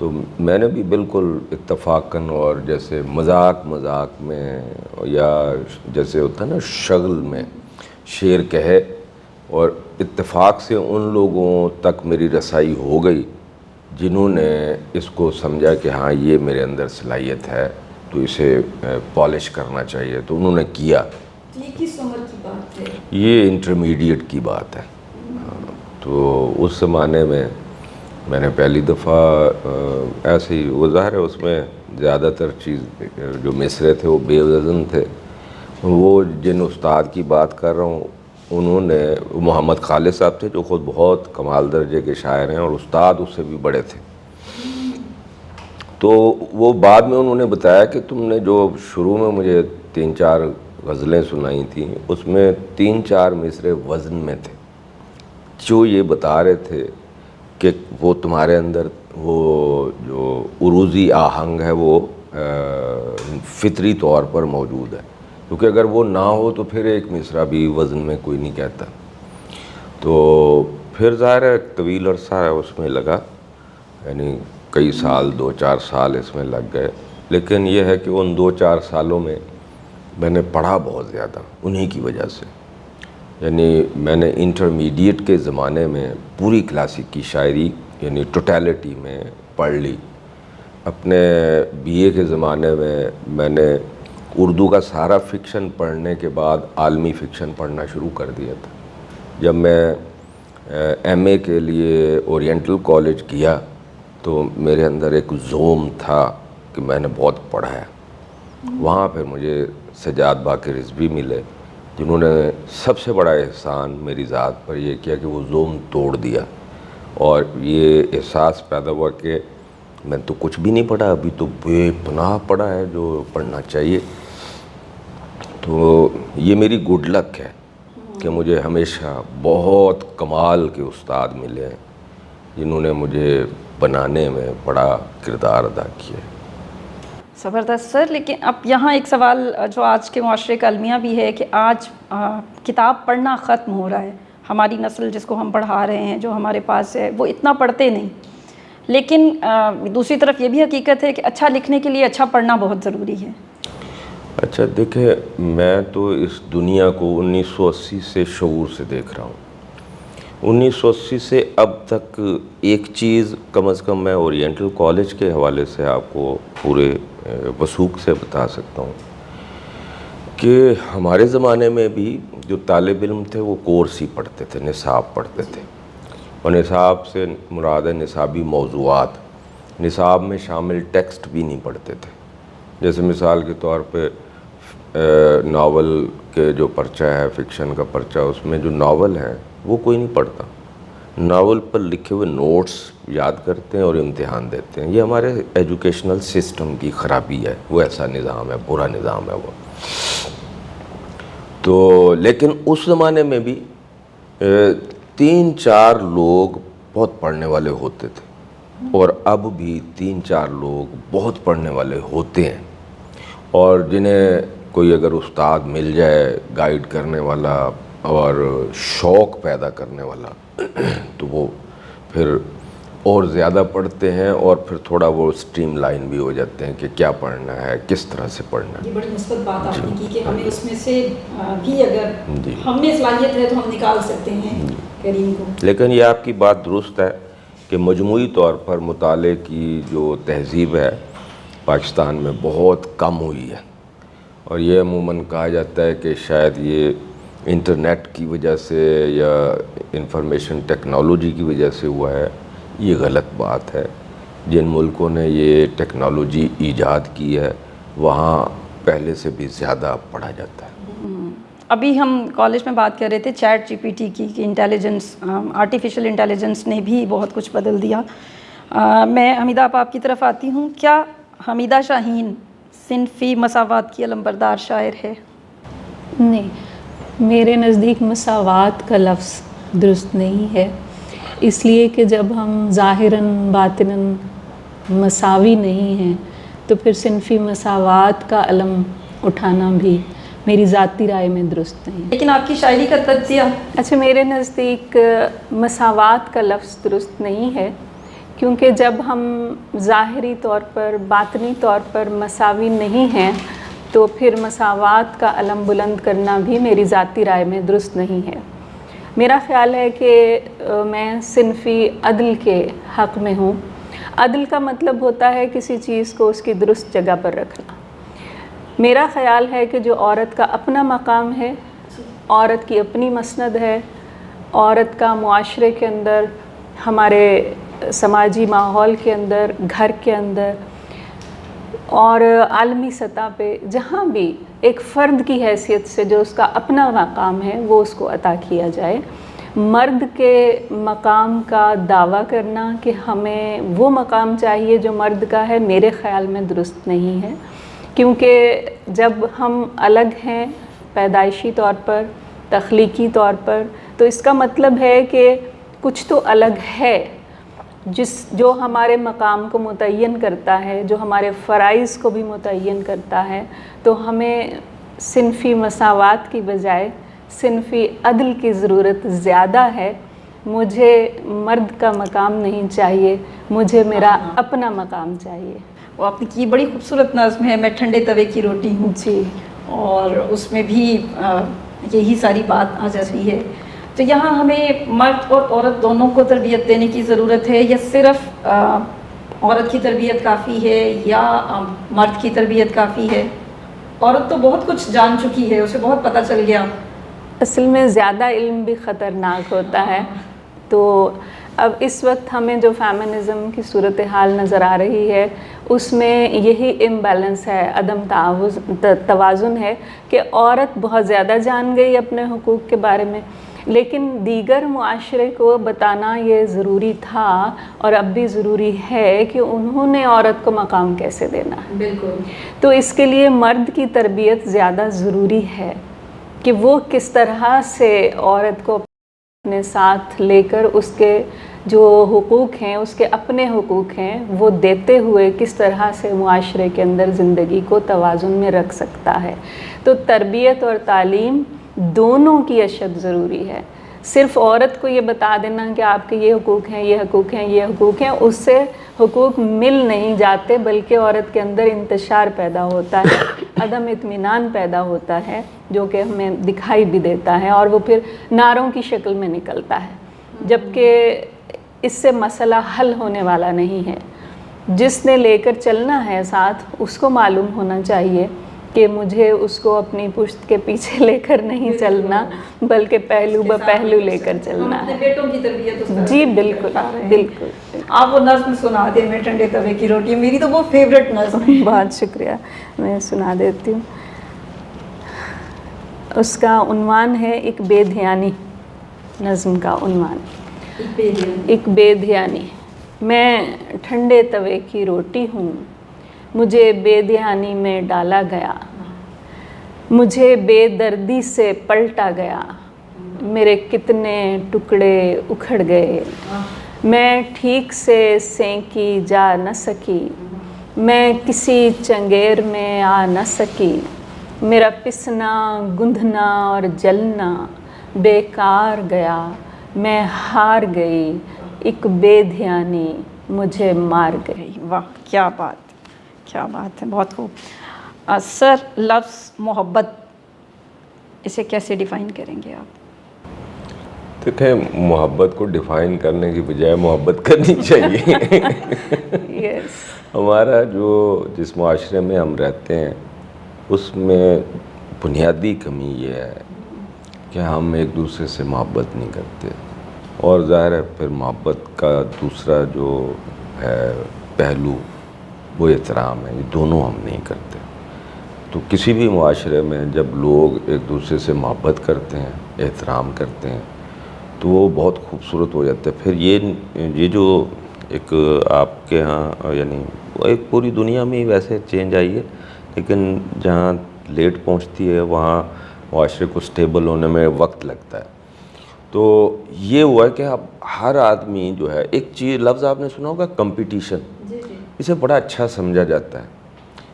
تو میں نے بھی بالکل اتفاقاً اور جیسے مذاق میں یا جیسے ہوتا ہے نا شغل میں شعر کہے، اور اتفاق سے ان لوگوں تک میری رسائی ہو گئی جنہوں نے اس کو سمجھا کہ ہاں یہ میرے اندر صلاحیت ہے تو اسے پالش کرنا چاہیے، تو انہوں نے کیا۔ یہ کس عمر کی بات ہے؟ یہ انٹرمیڈیٹ کی بات ہے۔ تو اس زمانے میں نے پہلی دفعہ ایسے ہی، وہ ظاہر ہے اس میں زیادہ تر چیز جو مصرے تھے وہ بے وزن تھے۔ وہ جن استاد کی بات کر رہا ہوں انہوں نے، محمد خالد صاحب تھے جو خود بہت کمال درجے کے شاعر ہیں، اور استاد اس سے بھی بڑے تھے۔ تو وہ بعد میں انہوں نے بتایا کہ تم نے جو شروع میں مجھے 3-4 غزلیں سنائی تھیں اس میں 3-4 مصرے وزن میں تھے، جو یہ بتا رہے تھے کہ وہ تمہارے اندر وہ جو عروضی آہنگ ہے وہ فطری طور پر موجود ہے، کیونکہ اگر وہ نہ ہو تو پھر ایک مصرع بھی وزن میں کوئی نہیں کہتا۔ تو پھر ظاہر ہے طویل عرصہ اس میں لگا، یعنی کئی سال، 2-4 سال اس میں لگ گئے، لیکن یہ ہے کہ ان 2-4 سالوں میں نے پڑھا بہت زیادہ انہی کی وجہ سے۔ یعنی میں نے انٹرمیڈیٹ کے زمانے میں پوری کلاسک کی شاعری یعنی ٹوٹیلٹی میں پڑھ لی۔ اپنے بی اے کے زمانے میں نے اردو کا سارا فکشن پڑھنے کے بعد عالمی فکشن پڑھنا شروع کر دیا تھا۔ جب میں ایم اے کے لیے اورینٹل کالج گیا تو میرے اندر ایک زوم تھا کہ میں نے بہت پڑھا ہے۔ وہاں پھر مجھے سجاد باقر رضوی ملے جنہوں نے سب سے بڑا احسان میری ذات پر یہ کیا کہ وہ زوم توڑ دیا، اور یہ احساس پیدا ہوا کہ میں تو کچھ بھی نہیں پڑھا، ابھی تو بے پناہ پڑھا ہے جو پڑھنا چاہیے۔ تو یہ میری گڈ لک ہے کہ مجھے ہمیشہ بہت کمال کے استاد ملے ہیں جنہوں نے مجھے بنانے میں بڑا کردار ادا کیا ہے۔ زبردست سر، لیکن اب یہاں ایک سوال جو آج کے معاشرے کا المیہ بھی ہے کہ آج کتاب پڑھنا ختم ہو رہا ہے۔ ہماری نسل جس کو ہم پڑھا رہے ہیں، جو ہمارے پاس ہے، وہ اتنا پڑھتے نہیں، لیکن دوسری طرف یہ بھی حقیقت ہے کہ اچھا لکھنے کے لیے اچھا پڑھنا بہت ضروری ہے۔ اچھا دیکھیں، میں تو اس دنیا کو 1980 سے شعور سے دیکھ رہا ہوں۔ 1980 سے اب تک ایک چیز کم از کم میں اورینٹل کالج کے حوالے سے آپ کو پورے وثوق سے بتا سکتا ہوں کہ ہمارے زمانے میں بھی جو طالب علم تھے وہ کورس ہی پڑھتے تھے، نصاب پڑھتے تھے، اور نصاب سے مراد ہے نصابی موضوعات۔ نصاب میں شامل ٹیکسٹ بھی نہیں پڑھتے تھے۔ جیسے مثال کے طور پہ ناول کے جو پرچہ ہے، فکشن کا پرچہ، اس میں جو ناول ہے وہ کوئی نہیں پڑھتا۔ ناول پر لکھے ہوئے نوٹس یاد کرتے ہیں اور امتحان دیتے ہیں۔ یہ ہمارے ایجوکیشنل سسٹم کی خرابی ہے، وہ ایسا نظام ہے، برا نظام ہے وہ۔ تو لیکن اس زمانے میں بھی 3-4 لوگ بہت پڑھنے والے ہوتے تھے، اور اب بھی 3-4 لوگ بہت پڑھنے والے ہوتے ہیں، اور جنہیں کوئی اگر استاد مل جائے گائیڈ کرنے والا اور شوق پیدا کرنے والا تو وہ پھر اور زیادہ پڑھتے ہیں، اور پھر تھوڑا وہ اسٹریم لائن بھی ہو جاتے ہیں کہ کیا پڑھنا ہے، کس طرح سے پڑھنا ہے۔ یہ بڑی مثبت بات آپ نے کی کہ ہمیں اس میں سے بھی اگر ہم میں صلاحیت ہے تو ہم نکال سکتے ہیں کریم کو۔ لیکن یہ آپ کی بات درست ہے کہ مجموعی طور پر مطالعے کی جو تہذیب ہے پاکستان میں بہت کم ہوئی ہے، اور یہ عموماً کہا جاتا ہے کہ شاید یہ انٹرنیٹ کی وجہ سے یا انفارمیشن ٹیکنالوجی کی وجہ سے ہوا ہے۔ یہ غلط بات ہے۔ جن ملکوں نے یہ ٹیکنالوجی ایجاد کی ہے وہاں پہلے سے بھی زیادہ پڑھا جاتا ہے۔ ابھی ہم کالج میں بات کر رہے تھے چیٹ جی پی ٹی کی کہ انٹیلیجنس، آرٹیفیشل انٹیلیجنس نے بھی بہت کچھ بدل دیا۔ میں حمیدہ آپ کی طرف آتی ہوں۔ کیا حمیدہ شاہین صنفی مساوات کی علمبردار شاعر ہے؟ نہیں، میرے نزدیک مساوات کا لفظ درست نہیں ہے، اس لیے کہ جب ہم ظاہراً باطناً مساوی نہیں ہیں تو پھر صنفی مساوات کا علم اٹھانا بھی میری ذاتی رائے میں درست نہیں ہے۔ لیکن آپ کی شاعری کا تجزیہ؟ اچھا، میرے نزدیک مساوات کا لفظ درست نہیں ہے، کیونکہ جب ہم ظاہری طور پر باطنی طور پر مساوی نہیں ہیں تو پھر مساوات کا علم بلند کرنا بھی میری ذاتی رائے میں درست نہیں ہے۔ میرا خیال ہے کہ میں صنفی عدل کے حق میں ہوں۔ عدل کا مطلب ہوتا ہے کسی چیز کو اس کی درست جگہ پر رکھنا۔ میرا خیال ہے کہ جو عورت کا اپنا مقام ہے، عورت کی اپنی مسند ہے، عورت کا معاشرے کے اندر، ہمارے سماجی ماحول کے اندر، گھر کے اندر اور عالمی سطح پہ جہاں بھی ایک فرد کی حیثیت سے جو اس کا اپنا مقام ہے وہ اس کو عطا کیا جائے۔ مرد کے مقام کا دعویٰ کرنا کہ ہمیں وہ مقام چاہیے جو مرد کا ہے، میرے خیال میں درست نہیں ہے، کیونکہ جب ہم الگ ہیں پیدائشی طور پر، تخلیقی طور پر، تو اس کا مطلب ہے کہ کچھ تو الگ ہے جو ہمارے مقام کو متعین کرتا ہے، جو ہمارے فرائض کو بھی متعین کرتا ہے۔ تو ہمیں صنفی مساوات کی بجائے صنفی عدل کی ضرورت زیادہ ہے۔ مجھے مرد کا مقام نہیں چاہیے، مجھے میرا اپنا مقام چاہیے۔ وہ آپ نے کی بڑی خوبصورت نظم ہے، میں ٹھنڈے توے کی روٹی ہوں، جی، اور اس میں بھی یہی ساری بات آ جاتی ہے۔ تو یہاں ہمیں مرد اور عورت دونوں کو تربیت دینے کی ضرورت ہے، یا صرف عورت کی تربیت کافی ہے یا مرد کی تربیت کافی ہے؟ عورت تو بہت کچھ جان چکی ہے، اسے بہت پتہ چل گیا۔ اصل میں زیادہ علم بھی خطرناک ہوتا ہے۔ تو اب اس وقت ہمیں جو فیمنزم کی صورتحال نظر آ رہی ہے اس میں یہی امبیلنس ہے، عدم توازن ہے کہ عورت بہت زیادہ جان گئی اپنے حقوق کے بارے میں، لیکن دیگر معاشرے کو بتانا یہ ضروری تھا اور اب بھی ضروری ہے کہ انہوں نے عورت کو مقام کیسے دینا ہے۔ بالکل۔ تو اس کے لیے مرد کی تربیت زیادہ ضروری ہے کہ وہ کس طرح سے عورت کو اپنے ساتھ لے کر اس کے جو حقوق ہیں، اس کے اپنے حقوق ہیں، وہ دیتے ہوئے کس طرح سے معاشرے کے اندر زندگی کو توازن میں رکھ سکتا ہے۔ تو تربیت اور تعلیم دونوں کی اشد ضروری ہے۔ صرف عورت کو یہ بتا دینا کہ آپ کے یہ حقوق ہیں، یہ حقوق ہیں، یہ حقوق ہیں، اس سے حقوق مل نہیں جاتے، بلکہ عورت کے اندر انتشار پیدا ہوتا ہے، عدم اطمینان پیدا ہوتا ہے، جو کہ ہمیں دکھائی بھی دیتا ہے اور وہ پھر نعروں کی شکل میں نکلتا ہے، جبکہ اس سے مسئلہ حل ہونے والا نہیں ہے۔ جس نے لے کر چلنا ہے ساتھ، اس کو معلوم ہونا چاہیے کہ مجھے اس کو اپنی پشت کے پیچھے لے کر نہیں چلنا، بلکہ پہلو بہ پہلو لے کر چلنا ہے۔ بیٹوں کی تربیت اس طرح جی بالکل بالکل۔ آپ وہ نظم سنا دیں، میں ٹھنڈے توے کی روٹی، میری تو وہ فیوریٹ نظم ہے۔ بہت شکریہ، میں سنا دیتی ہوں۔ اس کا عنوان ہے ایک بے دھیانی، نظم کا عنوان ایک بے دھیانی۔ میں ٹھنڈے توے کی روٹی ہوں، مجھے بے دھیانی میں ڈالا گیا، مجھے بے دردی سے پلٹا گیا، میرے کتنے ٹکڑے اکھڑ گئے، میں ٹھیک سے سینکی جا نہ سکی، میں کسی چنگیر میں آ نہ سکی، میرا پسنا گندھنا اور جلنا بیکار گیا، میں ہار گئی، ایک بے دھیانی مجھے مار گئی۔ واہ، کیا بات، کیا بات ہے، بہت خوب۔ سر، لفظ محبت، اسے کیسے ڈیفائن کریں گے آپ؟ دیکھیں، محبت کو ڈیفائن کرنے کی بجائے محبت کرنی چاہیے۔ یس، ہمارا جس معاشرے میں ہم رہتے ہیں اس میں بنیادی کمی یہ ہے کہ ہم ایک دوسرے سے محبت نہیں کرتے، اور ظاہر ہے پھر محبت کا دوسرا جو ہے پہلو وہ احترام ہے، یہ دونوں ہم نہیں کرتے۔ تو کسی بھی معاشرے میں جب لوگ ایک دوسرے سے محبت کرتے ہیں، احترام کرتے ہیں، تو وہ بہت خوبصورت ہو جاتا ہے۔ پھر یہ جو ایک آپ کے ہاں، یعنی ایک پوری دنیا میں ہی ویسے چینج آئی ہے، لیکن جہاں لیٹ پہنچتی ہے وہاں معاشرے کو سٹیبل ہونے میں وقت لگتا ہے۔ تو یہ ہوا کہ اب ہر آدمی جو ہے، ایک چیز لفظ آپ نے سنا ہوگا کمپٹیشن، اسے بڑا اچھا سمجھا جاتا ہے،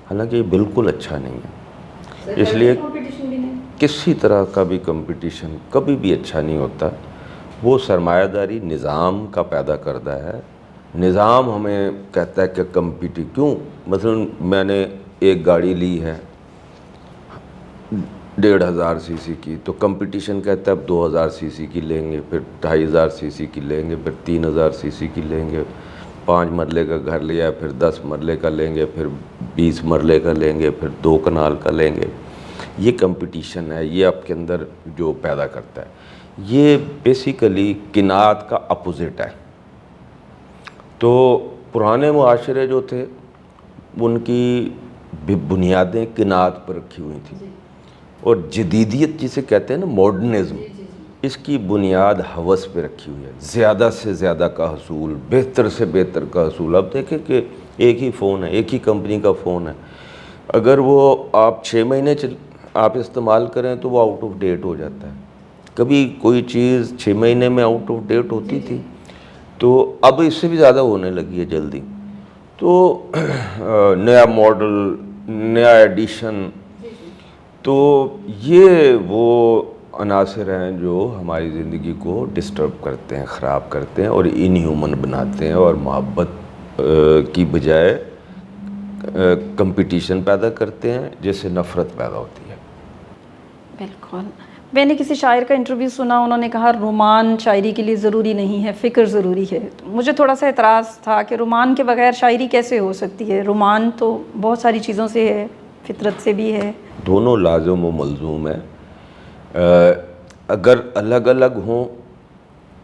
حالانکہ یہ بالکل اچھا نہیں ہے۔ اس لیے کسی طرح کا بھی کمپٹیشن کبھی بھی اچھا نہیں ہوتا، وہ سرمایہ داری نظام کا پیدا کردہ ہے، نظام ہمیں کہتا ہے کہ کیوں مثلا میں نے ایک گاڑی لی ہے 1500 سی سی کی، تو کمپٹیشن کہتا ہے اب 2000 سی سی کی لیں گے، پھر 2500 سی سی کی لیں گے، پھر 3000 سی سی کی لیں گے، 5 مرلے کا گھر لیا پھر 10 مرلے کا لیں گے، پھر 20 مرلے کا لیں گے، پھر 2 کنال کا لیں گے۔ یہ کمپٹیشن ہے، یہ آپ کے اندر جو پیدا کرتا ہے، یہ بیسیکلی قناعت کا اپوزٹ ہے۔ تو پرانے معاشرے جو تھے ان کی بنیادیں قناعت پر رکھی ہوئی تھیں، اور جدیدیت جسے کہتے ہیں نا ماڈرنزم، اس کی بنیاد ہوس پہ رکھی ہوئی ہے، زیادہ سے زیادہ کا حصول، بہتر سے بہتر کا حصول۔ اب دیکھیں کہ ایک ہی فون ہے، ایک ہی کمپنی کا فون ہے، اگر وہ آپ 6 مہینے آپ استعمال کریں تو وہ آؤٹ آف ڈیٹ ہو جاتا ہے۔ کبھی کوئی چیز 6 مہینے میں آؤٹ آف ڈیٹ ہوتی تھی، تو اب اس سے بھی زیادہ ہونے لگی ہے جلدی۔ تو نیا ماڈل، نیا ایڈیشن، تو یہ وہ عناصر ہیں جو ہماری زندگی کو ڈسٹرب کرتے ہیں، خراب کرتے ہیں، اور ان ہیومن بناتے ہیں، اور محبت کی بجائے کمپٹیشن پیدا کرتے ہیں، جس سے نفرت پیدا ہوتی ہے۔ بالکل، میں نے کسی شاعر کا انٹرویو سنا، انہوں نے کہا رومان شاعری کے لیے ضروری نہیں ہے، فکر ضروری ہے۔ مجھے تھوڑا سا اعتراض تھا کہ رومان کے بغیر شاعری کیسے ہو سکتی ہے؟ رومان تو بہت ساری چیزوں سے ہے، فطرت سے بھی ہے۔ دونوں لازم و ملزوم ہیں۔ اگر الگ الگ ہوں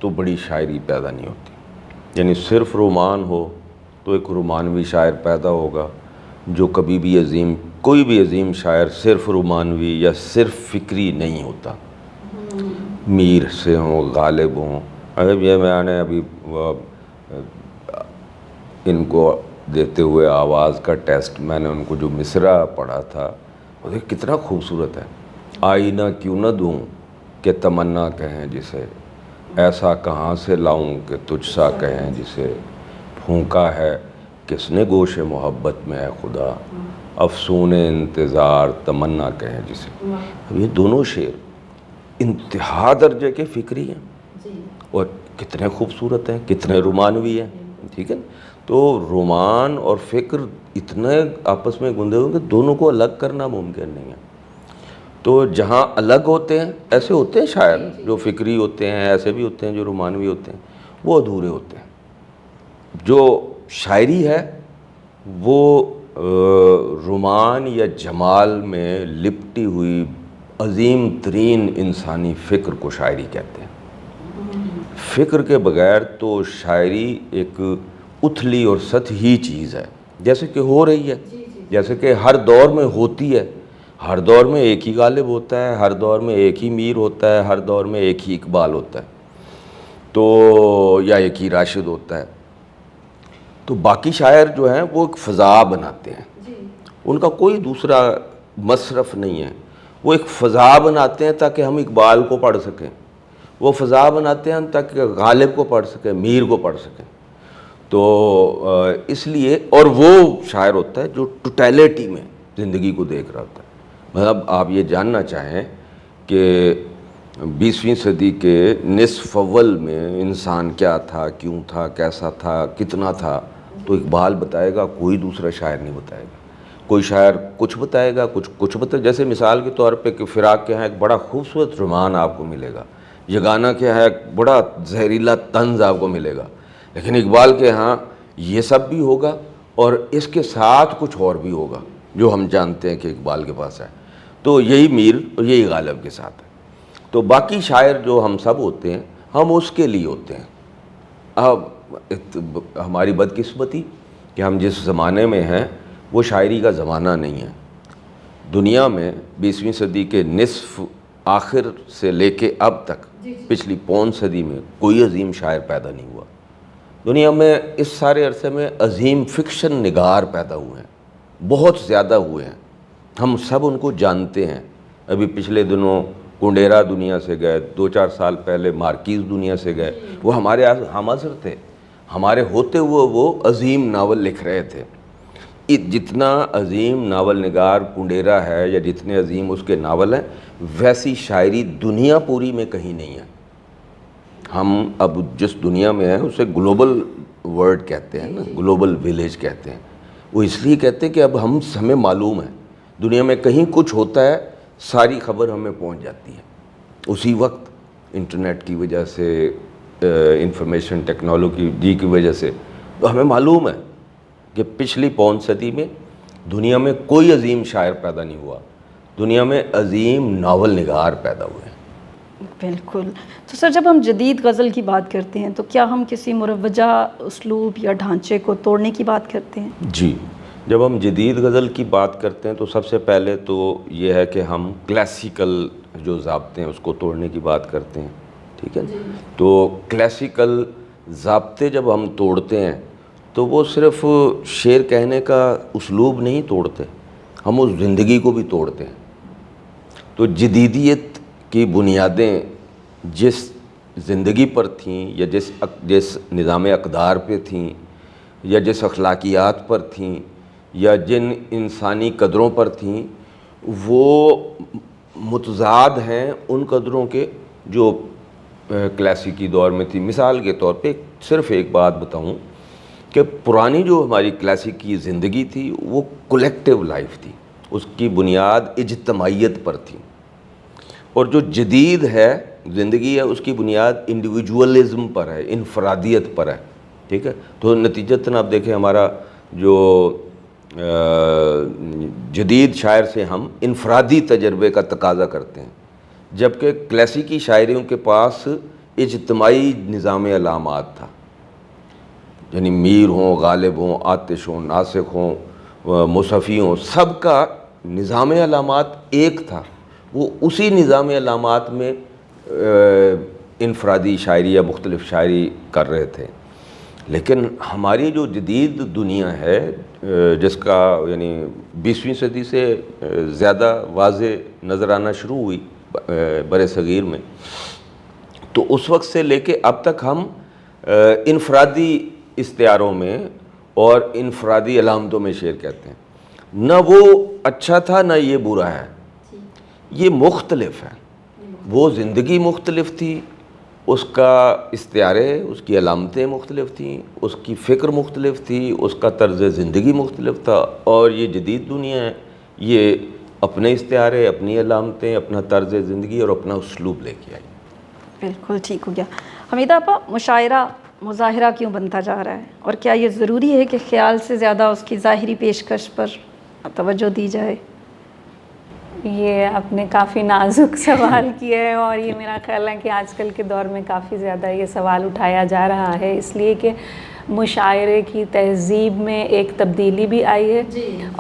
تو بڑی شاعری پیدا نہیں ہوتی، یعنی صرف رومان ہو تو ایک رومانوی شاعر پیدا ہوگا جو کبھی بھی کوئی بھی عظیم شاعر صرف رومانوی یا صرف فکری نہیں ہوتا۔ میر سے ہوں، غالب ہوں۔ اب یہ میں نے ابھی ان کو دیتے ہوئے آواز کا ٹیسٹ، میں نے ان کو جو مصرع پڑھا تھا، وہ دیکھ کتنا خوبصورت ہے۔ آئینہ کیوں نہ دوں کہ تمنا کہیں جسے، ایسا کہاں سے لاؤں کہ تجھ سا کہیں جسے، پھونکا ہے کس نے گوش محبت میں ہے خدا، افسون انتظار تمنا کہیں جسے۔ اب یہ دونوں شعر انتہا درجے کے فکری ہیں اور کتنے خوبصورت ہیں، کتنے رومانوی ہیں، ٹھیک ہے۔ تو رومان اور فکر اتنے آپس میں گندے ہوئے کہ دونوں کو الگ کرنا ممکن نہیں ہے۔ تو جہاں الگ ہوتے ہیں، ایسے ہوتے ہیں شاعر جو فکری ہوتے ہیں، ایسے بھی ہوتے ہیں جو رومانوی ہوتے ہیں، وہ ادھورے ہوتے ہیں۔ جو شاعری ہے وہ رومان یا جمال میں لپٹی ہوئی عظیم ترین انسانی فکر کو شاعری کہتے ہیں۔ فکر کے بغیر تو شاعری ایک اتھلی اور سطحی چیز ہے، جیسے کہ ہو رہی ہے، جیسے کہ ہر دور میں ہوتی ہے۔ ہر دور میں ایک ہی غالب ہوتا ہے، ہر دور میں ایک ہی میر ہوتا ہے، ہر دور میں ایک ہی اقبال ہوتا ہے، تو یا ایک ہی راشد ہوتا ہے۔ تو باقی شاعر جو ہیں وہ ایک فضا بناتے ہیں، ان کا کوئی دوسرا مصرف نہیں ہے۔ وہ ایک فضا بناتے ہیں تاکہ ہم اقبال کو پڑھ سکیں، وہ فضا بناتے ہیں تاکہ غالب کو پڑھ سکیں، میر کو پڑھ سکیں۔ تو اس لیے، اور وہ شاعر ہوتا ہے جو ٹوٹیلٹی میں زندگی کو دیکھ رہا ہوتا ہے۔ مطلب آپ یہ جاننا چاہیں کہ 20ویں صدی کے نصف اول میں انسان کیا تھا، کیوں تھا، کیسا تھا، کتنا تھا، تو اقبال بتائے گا، کوئی دوسرا شاعر نہیں بتائے گا۔ کوئی شاعر کچھ بتائے گا، کچھ بتائے، جیسے مثال کے طور پہ کہ فراق کے ہاں ایک بڑا خوبصورت رومان آپ کو ملے گا، یگانہ کے ہاں ایک بڑا زہریلا طنز آپ کو ملے گا، لیکن اقبال کے ہاں یہ سب بھی ہوگا اور اس کے ساتھ کچھ اور بھی ہوگا جو ہم جانتے ہیں کہ اقبال کے پاس ہے۔ تو یہی میر اور یہی غالب کے ساتھ ہے۔ تو باقی شاعر جو ہم سب ہوتے ہیں، ہم اس کے لیے ہوتے ہیں۔ اب ہماری بدقسمتی کہ ہم جس زمانے میں ہیں وہ شاعری کا زمانہ نہیں ہے۔ دنیا میں 20ویں صدی کے نصف آخر سے لے کے اب تک پچھلی پون صدی میں کوئی عظیم شاعر پیدا نہیں ہوا۔ دنیا میں اس سارے عرصے میں عظیم فکشن نگار پیدا ہوئے ہیں، بہت زیادہ ہوئے ہیں، ہم سب ان کو جانتے ہیں۔ ابھی پچھلے دنوں کنڈیرا دنیا سے گئے، 2-4 سال پہلے مارکیز دنیا سے گئے، وہ ہمارے ہم عصر تھے، ہمارے ہوتے ہوئے وہ عظیم ناول لکھ رہے تھے۔ جتنا عظیم ناول نگار کنڈیرا ہے یا جتنے عظیم اس کے ناول ہیں، ویسی شاعری دنیا پوری میں کہیں نہیں ہے۔ ہم اب جس دنیا میں ہیں اسے گلوبل ورڈ کہتے ہیں نا, گلوبل ویلیج کہتے ہیں, وہ اس لیے کہتے ہیں کہ اب ہمیں معلوم ہے دنیا میں کہیں کچھ ہوتا ہے ساری خبر ہمیں پہنچ جاتی ہے اسی وقت, انٹرنیٹ کی وجہ سے, انفارمیشن ٹیکنالوجی کی وجہ سے. تو ہمیں معلوم ہے کہ پچھلی پون صدی میں دنیا میں کوئی عظیم شاعر پیدا نہیں ہوا, دنیا میں عظیم ناول نگار پیدا ہوئے ہیں. بالکل. تو سر جب ہم جدید غزل کی بات کرتے ہیں تو کیا ہم کسی مروجہ اسلوب یا ڈھانچے کو توڑنے کی بات کرتے ہیں؟ جی, جب ہم جدید غزل کی بات کرتے ہیں تو سب سے پہلے تو یہ ہے کہ ہم کلاسیکل جو ضابطے ہیں اس کو توڑنے کی بات کرتے ہیں, ٹھیک ہے. تو کلاسیکل ضابطے جب ہم توڑتے ہیں تو وہ صرف شعر کہنے کا اسلوب نہیں توڑتے, ہم اس زندگی کو بھی توڑتے ہیں. تو جدیدیت کی بنیادیں جس زندگی پر تھیں یا جس نظام اقدار پہ تھیں یا جس اخلاقیات پر تھیں یا جن انسانی قدروں پر تھیں, وہ متضاد ہیں ان قدروں کے جو کلاسیکی دور میں تھی. مثال کے طور پہ صرف ایک بات بتاؤں کہ پرانی جو ہماری کلاسیکی زندگی تھی وہ کولیکٹیو لائف تھی, اس کی بنیاد اجتماعیت پر تھی, اور جو جدید ہے زندگی ہے اس کی بنیاد انڈیویجولزم پر ہے, انفرادیت پر ہے, ٹھیک ہے. تو نتیجتاً آپ دیکھیں ہمارا جو جدید شاعر سے ہم انفرادی تجربے کا تقاضا کرتے ہیں, جبکہ کلاسیکی شاعریوں کے پاس اجتماعی نظام علامات تھا, یعنی میر ہوں, غالب ہوں, آتش ہوں, ناسخ ہوں, مصفی ہوں, سب کا نظام علامات ایک تھا. وہ اسی نظام علامات میں انفرادی شاعری یا مختلف شاعری کر رہے تھے. لیکن ہماری جو جدید دنیا ہے جس کا یعنی 20ویں صدی سے زیادہ واضح نظر آنا شروع ہوئی بر صغیر میں, تو اس وقت سے لے کے اب تک ہم انفرادی استعاروں میں اور انفرادی علامتوں میں شعر کہتے ہیں. نہ وہ اچھا تھا نہ یہ برا ہے, یہ مختلف ہے. وہ زندگی مختلف تھی, اس کا استعارے, اس کی علامتیں مختلف تھیں, اس کی فکر مختلف تھی, اس کا طرز زندگی مختلف تھا. اور یہ جدید دنیا ہے, یہ اپنے استعارے, اپنی علامتیں, اپنا طرز زندگی اور اپنا اسلوب لے کے آئی. بالکل ٹھیک ہو گیا. حمیدہ آپا, مشاعرہ مظاہرہ کیوں بنتا جا رہا ہے, اور کیا یہ ضروری ہے کہ خیال سے زیادہ اس کی ظاہری پیشکش پر توجہ دی جائے؟ یہ آپ نے کافی نازک سوال کیا ہے, اور یہ میرا خیال ہے کہ آج کل کے دور میں کافی زیادہ یہ سوال اٹھایا جا رہا ہے, اس لیے کہ مشاعرے کی تہذیب میں ایک تبدیلی بھی آئی ہے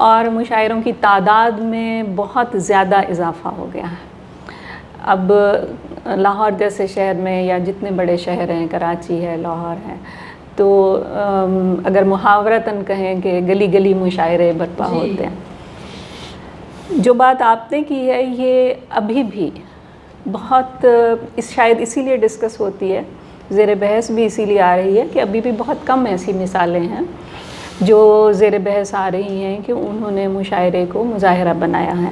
اور مشاعروں کی تعداد میں بہت زیادہ اضافہ ہو گیا ہے. اب لاہور جیسے شہر میں یا جتنے بڑے شہر ہیں, کراچی ہے, لاہور ہے, تو اگر محاورتاً کہیں کہ گلی گلی مشاعرے برپا ہوتے ہیں. جو بات آپ نے کی ہے یہ ابھی بھی بہت شاید اسی لیے ڈسکس ہوتی ہے, زیر بحث بھی اسی لیے آ رہی ہے کہ ابھی بھی بہت کم ایسی مثالیں ہیں جو زیر بحث آ رہی ہیں کہ انہوں نے مشاعرے کو مظاہرہ بنایا ہے.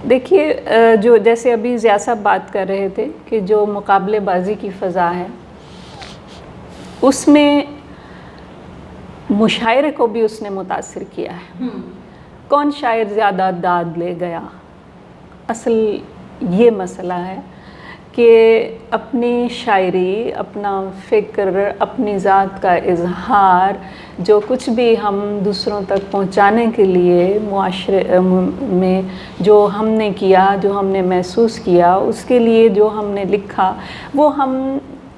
دیکھیے, جو جیسے ابھی ضیاء صاحب بات کر رہے تھے کہ جو مقابلے بازی کی فضا ہے اس میں مشاعرے کو بھی اس نے متاثر کیا ہے. کون شاعر زیادہ داد لے گیا, اصل یہ مسئلہ ہے کہ اپنی شاعری, اپنا فکر, اپنی ذات کا اظہار, جو کچھ بھی ہم دوسروں تک پہنچانے کے لیے معاشرے میں جو ہم نے کیا, جو ہم نے محسوس کیا, اس کے لیے جو ہم نے لکھا, وہ ہم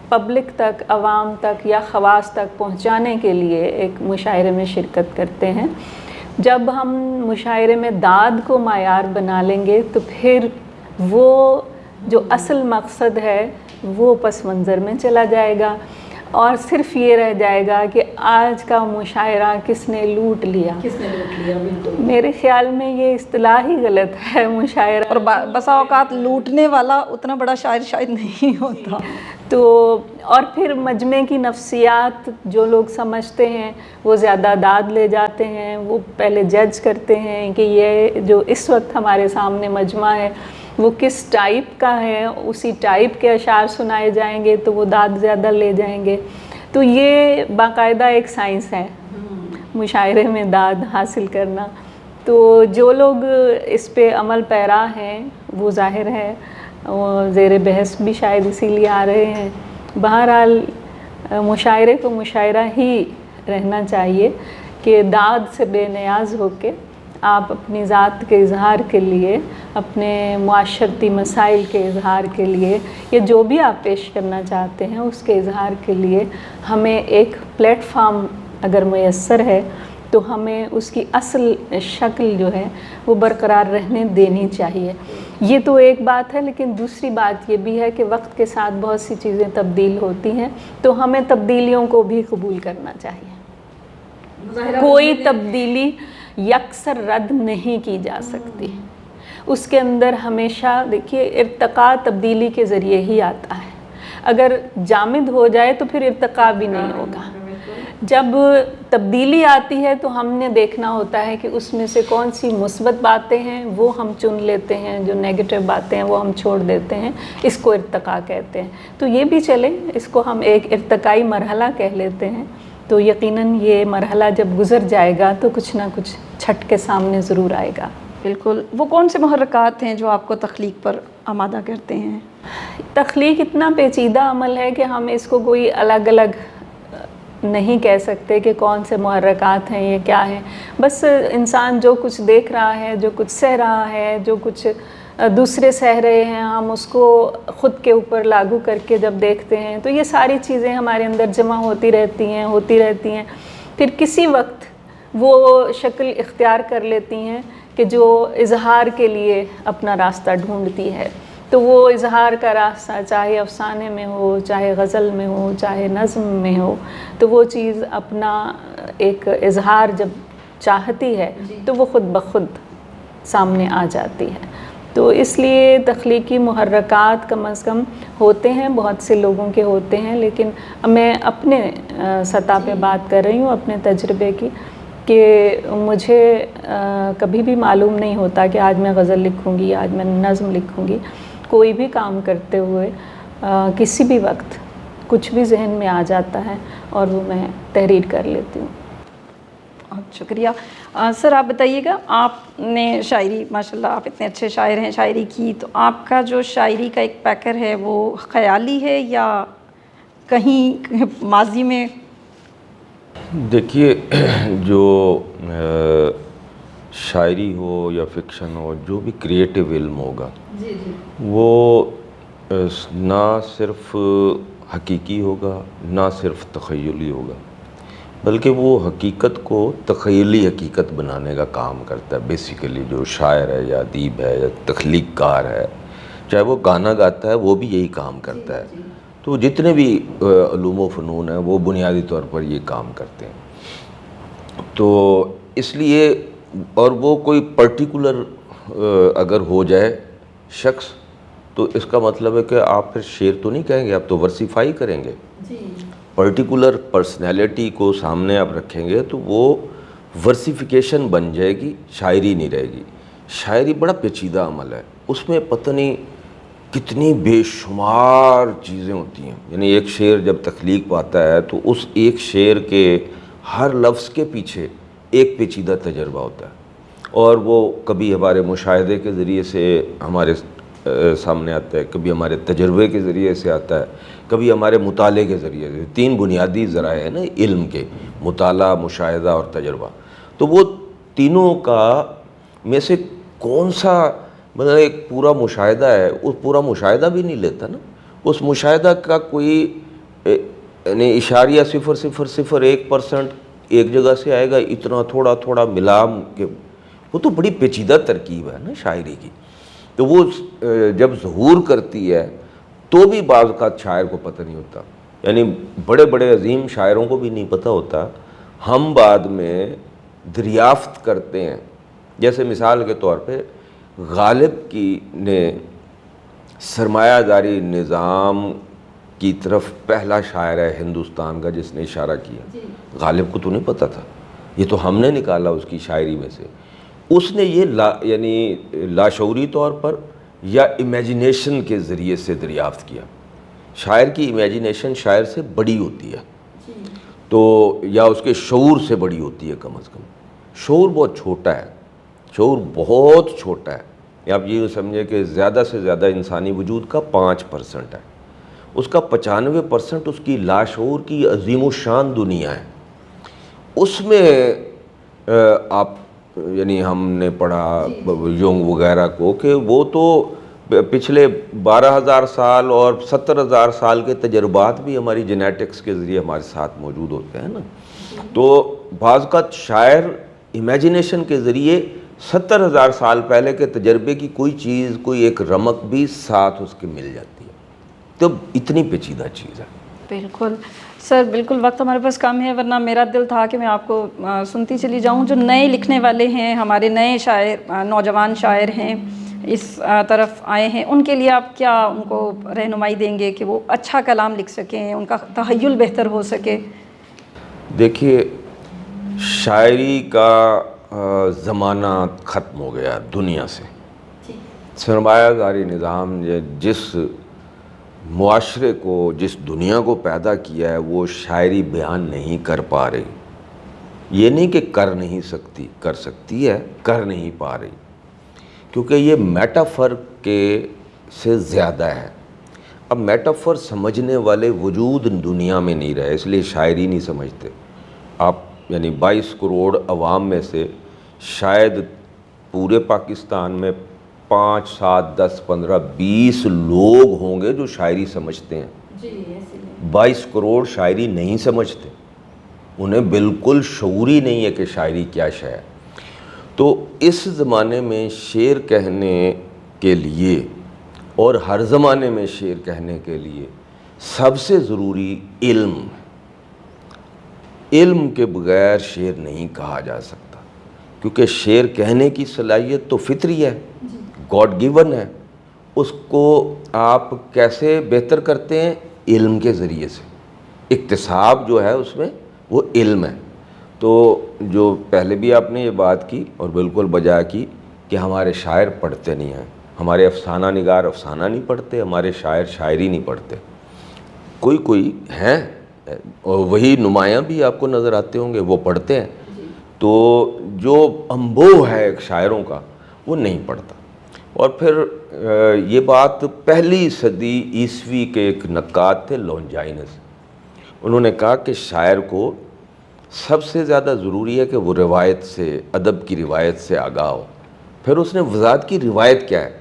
پبلک تک, عوام تک یا خواص تک پہنچانے کے لیے ایک مشاعرے میں شرکت کرتے ہیں. جب ہم مشاعرے میں داد کو معیار بنا لیں گے تو پھر وہ جو اصل مقصد ہے وہ پس منظر میں چلا جائے گا, اور صرف یہ رہ جائے گا کہ آج کا مشاعرہ کس نے لوٹ لیا. بالکل میرے خیال میں یہ اصطلاح ہی غلط ہے مشاعرہ, اور بسا اوقات لوٹنے والا اتنا بڑا شاعر شاید نہیں ہوتا. تو اور پھر مجمع کی نفسیات جو لوگ سمجھتے ہیں وہ زیادہ داد لے جاتے ہیں, وہ پہلے جج کرتے ہیں کہ یہ جو اس وقت ہمارے سامنے مجمع ہے وہ کس ٹائپ کا ہے, اسی ٹائپ کے اشعار سنائے جائیں گے تو وہ داد زیادہ لے جائیں گے. تو یہ باقاعدہ ایک سائنس ہے مشاعرے میں داد حاصل کرنا. تو جو لوگ اس پہ عمل پیرا ہیں وہ ظاہر ہے وہ زیر بحث بھی شاید اسی لیے آ رہے ہیں. بہرحال مشاعرے کو مشاعرہ ہی رہنا چاہیے کہ داد سے بے نیاز ہو کے آپ اپنی ذات کے اظہار کے لیے، اپنے معاشرتی مسائل کے اظہار کے لیے، یا جو بھی آپ پیش کرنا چاہتے ہیں اس کے اظہار کے لیے ہمیں ایک پلیٹ فارم اگر میسر ہے تو ہمیں اس کی اصل شکل جو ہے وہ برقرار رہنے دینی چاہیے. یہ تو ایک بات ہے، لیکن دوسری بات یہ بھی ہے کہ وقت کے ساتھ بہت سی چیزیں تبدیل ہوتی ہیں تو ہمیں تبدیلیوں کو بھی قبول کرنا چاہیے. کوئی تبدیلی یکسر رد نہیں کی جا سکتی. اس کے اندر ہمیشہ دیکھیے ارتقاء تبدیلی کے ذریعے ہی آتا ہے. اگر جامد ہو جائے تو پھر ارتقاء بھی نہیں ہوگا. جب تبدیلی آتی ہے تو ہم نے دیکھنا ہوتا ہے کہ اس میں سے کون سی مثبت باتیں ہیں وہ ہم چن لیتے ہیں، جو نیگیٹو باتیں ہیں وہ ہم چھوڑ دیتے ہیں. اس کو ارتقاء کہتے ہیں. تو یہ بھی چلیں، اس کو ہم ایک ارتقائی مرحلہ کہہ لیتے ہیں. تو یقیناً یہ مرحلہ جب گزر جائے گا تو کچھ نہ کچھ چھٹ کے سامنے ضرور آئے گا. بالکل. وہ کون سے محرکات ہیں جو آپ کو تخلیق پر آمادہ کرتے ہیں؟ تخلیق اتنا پیچیدہ عمل ہے کہ ہم اس کو کوئی الگ الگ نہیں کہہ سکتے کہ کون سے محرکات ہیں، یہ کیا ہیں. بس انسان جو کچھ دیکھ رہا ہے، جو کچھ سہ رہا ہے، جو کچھ دوسرے سہ رہے ہیں، ہم اس کو خود کے اوپر لاگو کر کے جب دیکھتے ہیں تو یہ ساری چیزیں ہمارے اندر جمع ہوتی رہتی ہیں. پھر کسی وقت وہ شکل اختیار کر لیتی ہیں کہ جو اظہار کے لیے اپنا راستہ ڈھونڈتی ہے. تو وہ اظہار کا راستہ چاہے افسانے میں ہو، چاہے غزل میں ہو، چاہے نظم میں ہو، تو وہ چیز اپنا ایک اظہار جب چاہتی ہے تو وہ خود بخود سامنے آ جاتی ہے. تو اس لیے تخلیقی محرکات کم از کم ہوتے ہیں، بہت سے لوگوں کے ہوتے ہیں، لیکن میں اپنے سطح پہ بات کر رہی ہوں، اپنے تجربے کی، کہ مجھے کبھی بھی معلوم نہیں ہوتا کہ آج میں غزل لکھوں گی، آج میں نظم لکھوں گی. کوئی بھی کام کرتے ہوئے کسی بھی وقت کچھ بھی ذہن میں آ جاتا ہے اور وہ میں تحریر کر لیتی ہوں. بہت شکریہ. سر آپ بتائیے گا، آپ نے شاعری ماشاءاللہ آپ اتنے اچھے شاعر ہیں، شاعری کی، تو آپ کا جو شاعری کا ایک پیکر ہے وہ خیالی ہے یا کہیں ماضی میں؟ دیکھیے جو شاعری ہو یا فکشن ہو، جو بھی کریٹیو علم ہوگا وہ نہ صرف حقیقی ہوگا نہ صرف تخیلی ہوگا، بلکہ وہ حقیقت کو تخیلی حقیقت بنانے کا کام کرتا ہے. بیسیکلی جو شاعر ہے یا ادیب ہے یا تخلیق کار ہے، چاہے وہ گانا گاتا ہے، وہ بھی یہی کام کرتا ہے. تو جتنے بھی علوم و فنون ہیں وہ بنیادی طور پر یہ کام کرتے ہیں. تو اس لیے، اور وہ کوئی پرٹیکولر اگر ہو جائے شخص تو اس کا مطلب ہے کہ آپ پھر شعر تو نہیں کہیں گے، آپ تو ورسیفائی کریں گے. پرٹیکولر پرسنالٹی کو سامنے آپ رکھیں گے تو وہ ورسیفیکیشن بن جائے گی، شاعری نہیں رہے گی. شاعری بڑا پیچیدہ عمل ہے، اس میں پتہ نہیں کتنی بے شمار چیزیں ہوتی ہیں. یعنی ایک شعر جب تخلیق پاتا ہے تو اس ایک شعر کے ہر لفظ کے پیچھے ایک پیچیدہ تجربہ ہوتا ہے، اور وہ کبھی ہمارے مشاہدے کے ذریعے سے ہمارے سامنے آتا ہے، کبھی ہمارے تجربے کے ذریعے سے آتا ہے، کبھی ہمارے مطالعے کے ذریعے سے. 3 بنیادی ذرائع ہیں نا علم کے، مطالعہ، مشاہدہ اور تجربہ. تو وہ تینوں کا میں سے کون سا، مطلب ایک پورا مشاہدہ ہے، وہ پورا مشاہدہ بھی نہیں لیتا نا. اس مشاہدہ کا کوئی یعنی اشاریہ 0.001% ایک جگہ سے آئے گا، اتنا تھوڑا تھوڑا ملا کے. وہ تو بڑی پیچیدہ ترکیب ہے نا شاعری کی. تو وہ جب ظہور کرتی ہے تو بھی بعض اوقات شاعر کو پتہ نہیں ہوتا. یعنی بڑے بڑے عظیم شاعروں کو بھی نہیں پتہ ہوتا. ہم بعد میں دریافت کرتے ہیں. جیسے مثال کے طور پہ غالب کی نے سرمایہ داری نظام کی طرف پہلا شاعر ہے ہندوستان کا جس نے اشارہ کیا. غالب کو تو نہیں پتہ تھا، یہ تو ہم نے نکالا اس کی شاعری میں سے. اس نے یہ یعنی لاشعوری طور پر یا امیجینیشن کے ذریعے سے دریافت کیا. شاعر کی امیجینیشن شاعر سے بڑی ہوتی ہے. تو یا اس کے شعور سے بڑی ہوتی ہے کم از کم. شعور بہت چھوٹا ہے, شعور بہت چھوٹا ہے. آپ یہ سمجھیں کہ زیادہ سے زیادہ انسانی وجود کا 5% ہے, اس کا 95% اس کی لاشعور کی عظیم و شان دنیا ہے. اس میں آپ یعنی ہم نے پڑھا یونگ وغیرہ کو کہ وہ تو پچھلے 12,000 سال اور 70,000 سال کے تجربات بھی ہماری جینیٹکس کے ذریعے ہمارے ساتھ موجود ہوتے ہیں نا. تو بعض اوقات شاعر امیجنیشن کے ذریعے 70,000 سال پہلے کے تجربے کی کوئی چیز, کوئی ایک رمق بھی ساتھ اس کے مل جاتی ہے. تو اتنی پیچیدہ چیز ہے. بالکل سر, بالکل وقت ہمارے پاس کم ہے, ورنہ میرا دل تھا کہ میں آپ کو سنتی چلی جاؤں. جو نئے لکھنے والے ہیں, ہمارے نئے شاعر, نوجوان شاعر ہیں, اس طرف آئے ہیں, ان کے لیے آپ کیا ان کو رہنمائی دیں گے کہ وہ اچھا کلام لکھ سکیں, ان کا تخیل بہتر ہو سکے؟ دیکھیے, شاعری کا زمانہ ختم ہو گیا دنیا سے. سرمایہ داری نظام جس معاشرے کو, جس دنیا کو پیدا کیا ہے, وہ شاعری بیان نہیں کر پا رہی. یہ نہیں کہ کر نہیں سکتی, کر سکتی ہے, کر نہیں پا رہی, کیونکہ یہ میٹافر کے سے زیادہ ہے. اب میٹافر سمجھنے والے وجود دنیا میں نہیں رہے, اس لیے شاعری نہیں سمجھتے. آپ یعنی 22 کروڑ عوام میں سے شاید پورے پاکستان میں 5, 7, 10, 15, 20 لوگ ہوں گے جو شاعری سمجھتے ہیں. 22 کروڑ شاعری نہیں سمجھتے, انہیں بالکل شعور ہی نہیں ہے کہ شاعری کیا شے ہے. تو اس زمانے میں شعر کہنے کے لیے اور ہر زمانے میں شعر کہنے کے لیے سب سے ضروری علم ہے. علم کے بغیر شعر نہیں کہا جا سکتا, کیونکہ شعر کہنے کی صلاحیت تو فطری ہے, گاڈ گیون ہے. اس کو آپ کیسے بہتر کرتے ہیں؟ علم کے ذریعے سے. اکتساب جو ہے اس میں وہ علم ہے. تو جو پہلے بھی آپ نے یہ بات کی اور بالکل بجا کی کہ ہمارے شاعر پڑھتے نہیں ہیں, ہمارے افسانہ نگار افسانہ نہیں پڑھتے, ہمارے شاعر شاعری نہیں پڑھتے. کوئی ہیں, اور وہی نمایاں بھی آپ کو نظر آتے ہوں گے, وہ پڑھتے ہیں. تو جو انبوہ ہے ایک شاعروں کا وہ نہیں پڑھتا. اور پھر یہ بات پہلی صدی عیسوی کے ایک نقاد تھے لونجائنس, انہوں نے کہا کہ شاعر کو سب سے زیادہ ضروری ہے کہ وہ روایت سے, ادب کی روایت سے آگاہ ہو. پھر اس نے وضاحت کی روایت کیا ہے.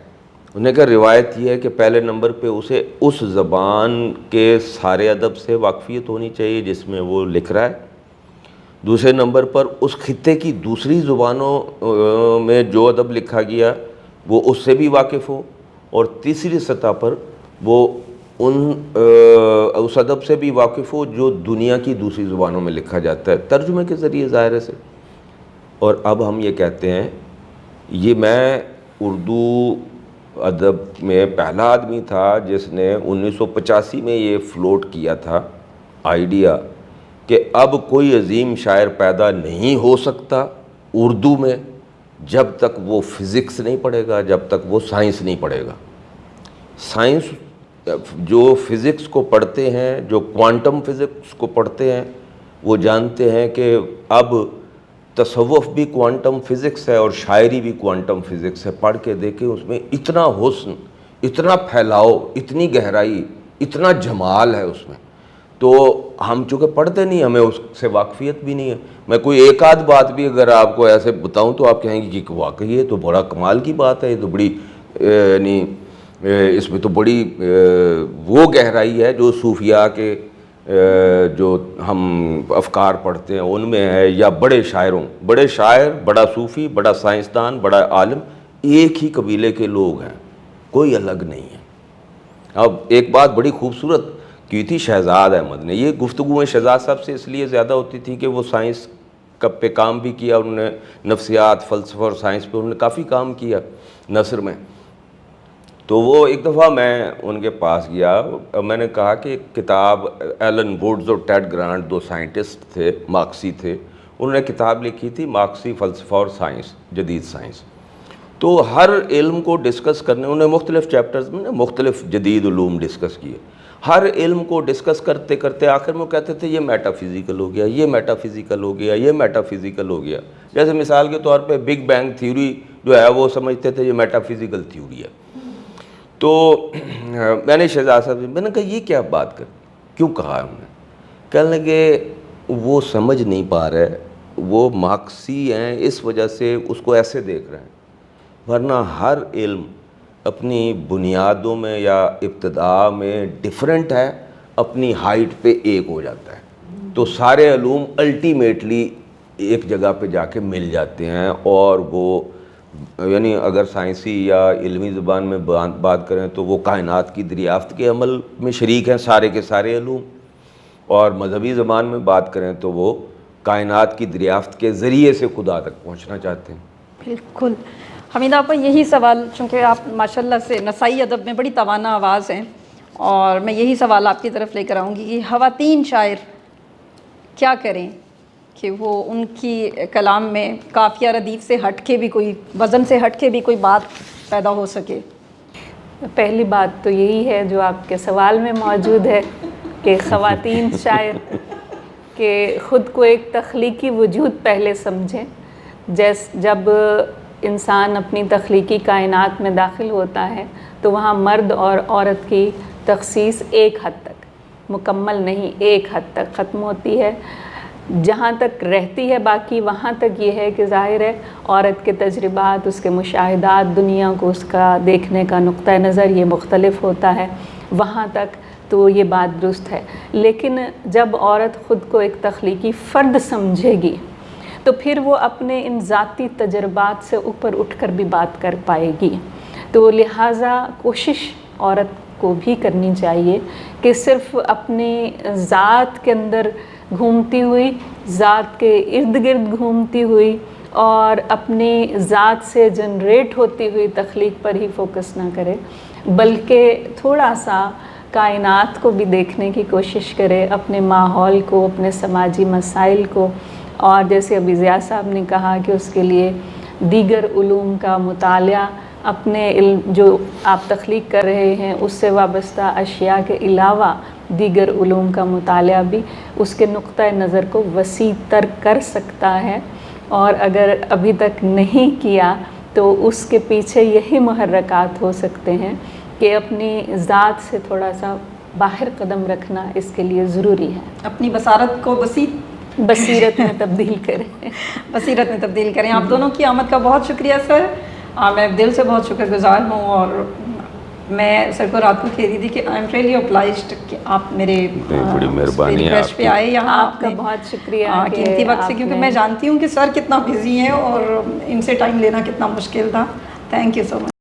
انہوں نے کہا روایت یہ ہے کہ پہلے نمبر پہ اسے اس زبان کے سارے ادب سے واقفیت ہونی چاہیے جس میں وہ لکھ رہا ہے. دوسرے نمبر پر اس خطے کی دوسری زبانوں میں جو ادب لکھا گیا وہ اس سے بھی واقف ہو. اور تیسری سطح پر وہ اس ادب سے بھی واقف ہو جو دنیا کی دوسری زبانوں میں لکھا جاتا ہے, ترجمے کے ذریعے ظاہر سے. اور اب ہم یہ کہتے ہیں, یہ میں اردو ادب میں پہلا آدمی تھا جس نے 1985 میں یہ فلوٹ کیا تھا آئیڈیا کہ اب کوئی عظیم شاعر پیدا نہیں ہو سکتا اردو میں جب تک وہ فزکس نہیں پڑھے گا, جب تک وہ سائنس نہیں پڑھے گا. سائنس جو فزکس کو پڑھتے ہیں, جو کوانٹم فزکس کو پڑھتے ہیں, وہ جانتے ہیں کہ اب تصوف بھی کوانٹم فزکس ہے اور شاعری بھی کوانٹم فزکس ہے. پڑھ کے دیکھیں, اس میں اتنا حسن, اتنا پھیلاؤ, اتنی گہرائی, اتنا جمال ہے اس میں. تو ہم چونکہ پڑھتے نہیں, ہمیں اس سے واقفیت بھی نہیں ہے. میں کوئی ایک آدھ بات بھی اگر آپ کو ایسے بتاؤں تو آپ کہیں گے کہ واقعی یہ تو بڑا کمال کی بات ہے, یہ تو بڑی یعنی اس میں تو بڑی وہ گہرائی ہے جو صوفیاء کے جو ہم افکار پڑھتے ہیں ان میں ہے, یا بڑے شاعروں, بڑے شاعر, بڑا صوفی, بڑا سائنسدان, بڑا عالم ایک ہی قبیلے کے لوگ ہیں, کوئی الگ نہیں ہے. اب ایک بات بڑی خوبصورت کی تھی شہزاد احمد نے, یہ گفتگو میں شہزاد صاحب سے اس لیے زیادہ ہوتی تھی کہ وہ سائنس پہ کام بھی کیا, انہوں نے نفسیات, فلسفہ اور سائنس پہ انہوں نے کافی کام کیا نثر میں. تو وہ ایک دفعہ میں ان کے پاس گیا, میں نے کہا کہ کتاب ایلن ووڈز اور ٹیڈ گرانٹ, دو سائنٹسٹ تھے, مارکسی تھے, انہوں نے کتاب لکھی تھی مارکسی فلسفہ اور سائنس, جدید سائنس. تو ہر علم کو ڈسکس کرنے انہوں نے مختلف چیپٹرز میں مختلف جدید علوم ڈسکس کیے. ہر علم کو ڈسکس کرتے کرتے آخر میں وہ کہتے تھے یہ میٹا فزیکل ہو گیا، یہ میٹا فزیکل ہو گیا، یہ میٹا فزیکل ہو گیا. جیسے مثال کے طور پہ بگ بینگ تھیوری جو ہے وہ سمجھتے تھے یہ میٹا فزیکل تھیوری ہے. تو میں نے شہزاد صاحب سے میں نے کہا یہ کیا بات کر کیوں کہا ہم نے؟ کہنے لگے وہ سمجھ نہیں پا رہے، وہ مارکسی ہیں اس وجہ سے اس کو ایسے دیکھ رہے ہیں، ورنہ ہر علم اپنی بنیادوں میں یا ابتدا میں ڈیفرنٹ ہے، اپنی ہائٹ پہ ایک ہو جاتا ہے. تو سارے علوم الٹیمیٹلی ایک جگہ پہ جا کے مل جاتے ہیں، اور وہ یعنی اگر سائنسی یا علمی زبان میں بات کریں تو وہ کائنات کی دریافت کے عمل میں شریک ہیں سارے کے سارے علوم، اور مذہبی زبان میں بات کریں تو وہ کائنات کی دریافت کے ذریعے سے خدا تک پہنچنا چاہتے ہیں. بالکل. حمیدہ آپا یہی سوال، چونکہ آپ ماشاءاللہ سے نسائی ادب میں بڑی توانا آواز ہیں، اور میں یہی سوال آپ کی طرف لے کر آؤں گی کہ خواتین شاعر کیا کریں کہ وہ ان کی کلام میں قافیہ ردیف سے ہٹ کے بھی کوئی وزن سے ہٹ کے بھی کوئی بات پیدا ہو سکے؟ پہلی بات تو یہی ہے جو آپ کے سوال میں موجود ہے کہ خواتین شاعر کہ خود کو ایک تخلیقی وجود پہلے سمجھیں. جب انسان اپنی تخلیقی کائنات میں داخل ہوتا ہے تو وہاں مرد اور عورت کی تخصیص ایک حد تک، مکمل نہیں، ایک حد تک ختم ہوتی ہے. جہاں تک رہتی ہے باقی وہاں تک یہ ہے کہ ظاہر ہے عورت کے تجربات، اس کے مشاہدات، دنیا کو اس کا دیکھنے کا نقطہ نظر یہ مختلف ہوتا ہے، وہاں تک تو یہ بات درست ہے. لیکن جب عورت خود کو ایک تخلیقی فرد سمجھے گی تو پھر وہ اپنے ان ذاتی تجربات سے اوپر اٹھ کر بھی بات کر پائے گی. تو لہٰذا کوشش عورت کو بھی کرنی چاہیے کہ صرف اپنی ذات کے اندر گھومتی ہوئی، ذات کے ارد گرد گھومتی ہوئی اور اپنی ذات سے جنریٹ ہوتی ہوئی تخلیق پر ہی فوکس نہ کرے، بلکہ تھوڑا سا کائنات کو بھی دیکھنے کی کوشش کرے، اپنے ماحول کو، اپنے سماجی مسائل کو، اور جیسے ابھی ضیاء صاحب نے کہا کہ اس کے لیے دیگر علوم کا مطالعہ، اپنے علم جو آپ تخلیق کر رہے ہیں اس سے وابستہ اشیاء کے علاوہ دیگر علوم کا مطالعہ بھی اس کے نقطہ نظر کو وسیع تر کر سکتا ہے. اور اگر ابھی تک نہیں کیا تو اس کے پیچھے یہی محرکات ہو سکتے ہیں کہ اپنی ذات سے تھوڑا سا باہر قدم رکھنا اس کے لیے ضروری ہے. اپنی بصارت کو بصیرت میں تبدیل کریں. بصیرت میں تبدیل کریں. آپ دونوں کی آمد کا بہت شکریہ سر. میں دل سے بہت شکر گزار ہوں، اور میں سر کو رات کو کہہ رہی تھی کہ آئی ایم ریئلی اوبلائزڈ کہ آپ میرے بڑی مہربانی ہے پہ آئے یہاں. آپ کا بہت شکریہ قیمتی وقت سے، کیونکہ میں جانتی ہوں کہ سر کتنا بزی ہیں اور ان سے ٹائم لینا کتنا مشکل تھا. Thank you so much.